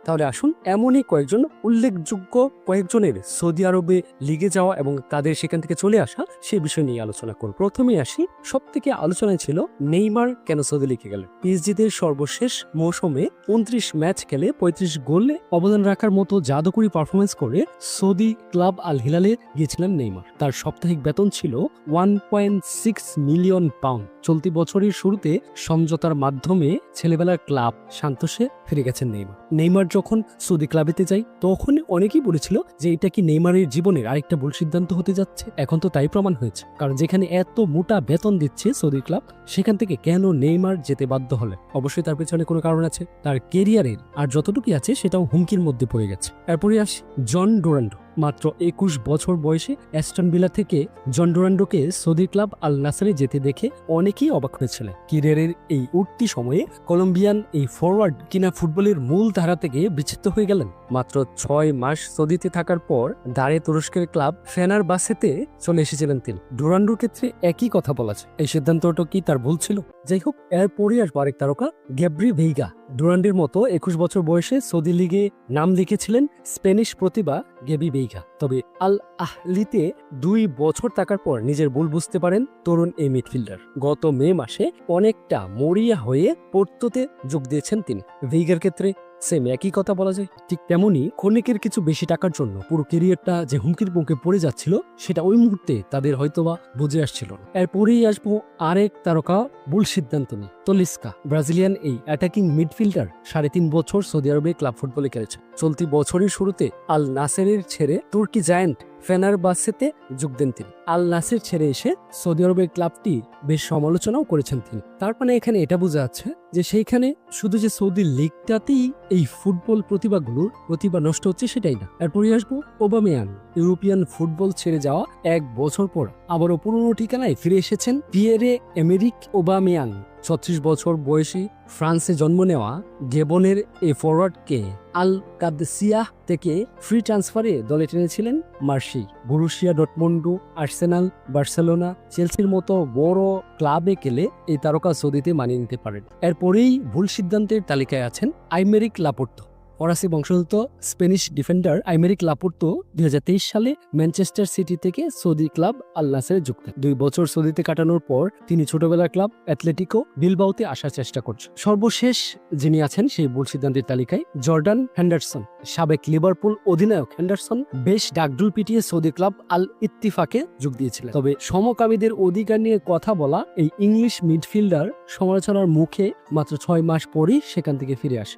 তাহলে আসুন এমনই কয়েকজন উল্লেখযোগ্য কয়েকজনের সৌদি আরবে লিগে যাওয়া এবং তাদের সেখান থেকে চলে আসা সে বিষয় নিয়ে আলোচনা করব। প্রথমে আসি, সব থেকে আলোচনায় ছিল নেইমার কেন সৌদি লিগে গেলেন। পিএসজিদের সর্বশেষ মৌসুমে 29 ম্যাচ খেলে 35 গোলে অবদান রাখার মতো জাদুকরী পারফরমেন্স করে সৌদি ক্লাব আল হিলালে গিয়েছিলেন নেইমার। তার সাপ্তাহিক বেতন ছিল 1.6 মিলিয়ন পাউন্ড। চলতি বছরের শুরুতে সমঝোতার মাধ্যমে ছেলেবেলার ক্লাব সান্তোসে ফিরে গেছেন নেইমার। নেইমার যখন সৌদি ক্লাবেতে যায় তখন অনেকেই বলেছিল যে এটা কি নেইমারের জীবনের আরেকটা ভুল সিদ্ধান্ত হতে যাচ্ছে। এখন তো তাই প্রমাণ হয়েছে, কারণ যেখানে এত মোটা বেতন দিচ্ছে সৌদি ক্লাব, সেখান থেকে কেন নেইমার যেতে বাধ্য হলেন? অবশ্যই তার পেছনে কোনো কারণ আছে। তার কেরিয়ারের আর যতটুকু আছে সেটাও হুমকির মধ্যে পড়ে গেছে। এরপরে আসি জন ডোরান্ডো। মাত্র 21 বছর বয়সে অ্যাস্টন ভিলা থেকে জন ডোরান্ডোকে সৌদি ক্লাব আল নাসরে যেতে দেখে অনেকেই অবাক হয়েছিলেন। ক্যারিয়ারের এই উঠতি সময়ে কলম্বিয়ান এই ফরওয়ার্ড কিনা ফুটবলের মূল ধারা থেকে বিচ্ছিন্ন হয়ে গেলেন। মাত্র 6 মাস সৌদিতে থাকার পর দাঁড়ে তুরস্কের ক্লাব ফেনারবাসেতে চলে এসেছিলেন তিনি। ডোরান্ডোর ক্ষেত্রে একই কথা বলা যায়। এই সিদ্ধান্তটা কি তার ভুল ছিল? যাই হোক, এরপরই আসবো আরেক তারকা, গ্যাব্রি ভেইগা। ডোরান্ডোর মতো 21 বছর বয়সে সৌদি লিগে নাম লিখেছিলেন স্প্যানিশ প্রতিভা গ্যাবি ভেইগা। তবে আল আহলিতে 2 বছর থাকার পর নিজের ভুল বুঝতে পারেন তরুণ এই মিডফিল্ডার। গত মে মাসে অনেকটা মরিয়া হয়ে পোর্তোতে যোগ দিয়েছেন তিনি। ভেইগার ক্ষেত্রে সেম একই কথা বলা যায়। ঠিক তেমনি ক্ষণিকের কিছু বেশি টাকার জন্য পুরো ক্যারিয়ারটা যে হুমকির মুখে পড়ে যাচ্ছিল, সেটা ওই মুহূর্তে তাদের হয়তোবা বুঝে আসছিল না। এরপরেই আসবো আরেক তারকা ভুল সিদ্ধান্ত নিয়ে, তলিস্কা। ব্রাজিলিয়ান এই অ্যাটাকিং মিডফিল্ডার 3.5 বছর সৌদি আরবে ক্লাব ফুটবলে খেলেছে। চলতি বছরের শুরুতে আল নাসেরের ছেড়ে তুর্কি জায়ান্ট ফেনারবাসেতে যোগ দেন তিনি। আল নাসের ছেড়ে এসে সৌদি আরবের ক্লাবটি বেশ সমালোচনাও করেছেন তিনি। তার মানে এখানে এটা বোঝা যাচ্ছে যে সেইখানে শুধু যে সৌদি লিগটাতেই এই ফুটবল প্রতিভা নষ্ট হচ্ছে সেটাই না। এরপরে আসবো ওবামেয়াং। ইউরোপিয়ান ফুটবল ছেড়ে যাওয়া 1 বছর পর আবারও পুরনো ঠিকানায় ফিরে এসেছেন পিয়েরে এমেরিক ওবামেয়াং। 36 বছর বয়সী ফ্রান্সে জন্ম নেওয়া গেবনের এই ফরওয়ার্ডকে আল কাদসিয়া থেকে ফ্রি ট্রান্সফারে দলে টেনেছিলেন মার্সি। বরুসিয়া ডর্টমুন্ড, আর্সেনাল, বার্সেলোনা, চেলসির মতো বড় ক্লাবে গেলে এই তারকা সৌদিতে মানিয়ে নিতে পারেন। এরপরেই ভুল সিদ্ধান্তের তালিকায় আছেন আইমেরিক লাপোর্তো। ফরাসি বংশোদ্ভূত স্প্যানিশ ডিফেন্ডার আইমেরিক লাপোর্তো 2023 সালে ম্যানচেস্টার সিটি থেকে সৌদি ক্লাব আল নাসেরে যুক্ত। 2 বছর সৌদিতে কাটানোর পর তিনি ছোটবেলার ক্লাব অ্যাথলেটিকো বিলবাওতে আসার চেষ্টা করছেন। সর্বশেষ যিনি আছেন সেই ভুল সিদ্ধান্তের তালিকায় জর্ডান হেন্ডারসন। সাবেক লিভারপুল অধিনায়ক হেন্ডারসন বেশ ডাকডুল পিটিয়ে সৌদি ক্লাব আল ইত্তিফাকে যোগ দিয়েছিলেন। তবে সমকামীদের অধিকার নিয়ে কথা বলা এই ইংলিশ মিডফিল্ডার সমালোচনার মুখে মাত্র 6 মাস পরই সেখান থেকে ফিরে আসে।